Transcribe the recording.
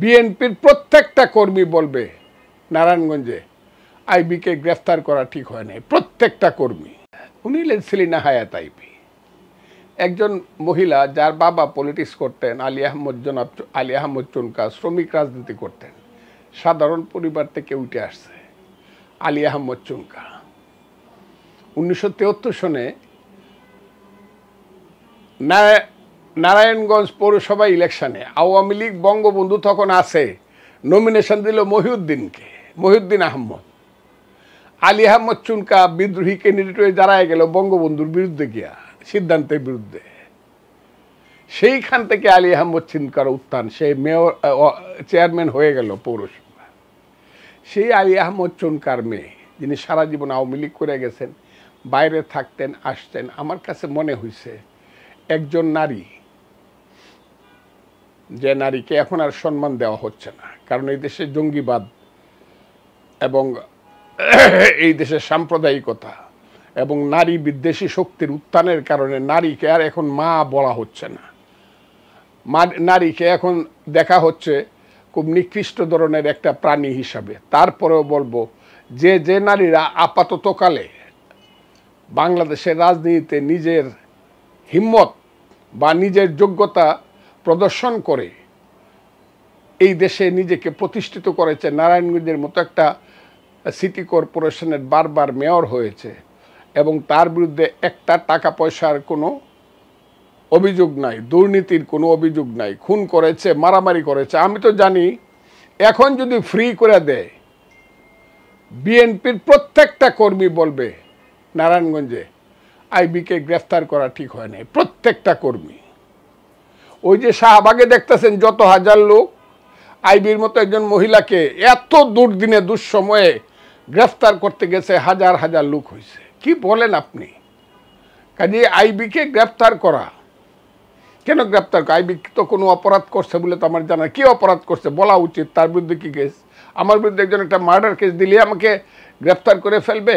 বিএনপির প্রত্যেকটা কর্মী বলবে নারায়ণগঞ্জে আইবিকে গ্রেফতার করা ঠিক হয় নাই, প্রত্যেকটা কর্মী। উনি হলেন সেলিনা হায়াৎ আইবি, একজন মহিলা যার বাবা পলিটিক্স করতেন, আলী আহমদ চুনকা শ্রমিক রাজনীতি করতেন, সাধারণ পরিবার থেকে উঠে আসছে আলী আহমদ চুনকা। 1973 সনে নারায়ণগঞ্জ পৌরসভা ইলেকশনে আওয়ামী লীগ বঙ্গবন্ধু তখন আছে, নমিনেশন দিল মহিউদ্দিন আহমদ। আলী আহমদ চুনকা বিদ্রোহী ক্যান্ডিডেট হয়ে দাঁড়ায় গেল বঙ্গবন্ধুর বিরুদ্ধে গিয়া, সিদ্ধান্তের বিরুদ্ধে। সেইখান থেকে আলী আহমদ চুনকার উত্থান, সে চেয়ারম্যান হয়ে গেল পৌরসভা। সেই আলী আহমদ চুনকার মেয়ে, যিনি সারা জীবন আওয়ামী লীগ করে গেছেন, বাইরে থাকতেন, আসতেন। আমার কাছে মনে হয়েছে একজন নারী, যে নারীকে এখন আর সম্মান দেওয়া হচ্ছে না, কারণ এই দেশে জঙ্গিবাদ এবং এই দেশের সাম্প্রদায়িকতা এবং নারী বিদ্বেষী শক্তির উত্থানের কারণে নারীকে আর এখন মা বলা হচ্ছে না। নারীকে এখন দেখা হচ্ছে খুব নিকৃষ্ট ধরনের একটা প্রাণী হিসাবে। তারপরেও বলবো যে নারীরা আপাততকালে বাংলাদেশের রাজনীতিতে নিজের হিম্মত বা নিজের যোগ্যতা প্রদর্শন করে এই দেশে নিজেকে প্রতিষ্ঠিত করেছে, নারায়ণগঞ্জের মতো একটা সিটি কর্পোরেশনের বারবার মেয়র হয়েছে এবং তার বিরুদ্ধে একটা টাকা পয়সার কোনো অভিযোগ নাই, দুর্নীতির কোনো অভিযোগ নাই, খুন করেছে, মারামারি করেছে। আমি তো জানি এখন যদি ফ্রি করে দেয়, বিএনপির প্রত্যেকটা কর্মী বলবে নারায়ণগঞ্জে আইবিকে গ্রেফতার করা ঠিক হয় নাই, প্রত্যেকটা কর্মী। ওই যে শাহবাগে দেখতেছেন যত হাজার লোক, আইবির মতো একজন মহিলাকে এত দুর্দিনে দুঃসময়ে গ্রেফতার করতে গেছে, হাজার হাজার লোক হয়েছে। কি বলেন আপনি? কাজে আইবিকে গ্রেফতার করা, কেন গ্রেফতার? আইবি তো কোনো অপরাধ করছে বলে তো আমার জানা। কি অপরাধ করছে বলা উচিত, তার বিরুদ্ধে কি কেস? আমার বিরুদ্ধে একজন একটা মার্ডার কেস দিলে আমাকে গ্রেফতার করে ফেলবে?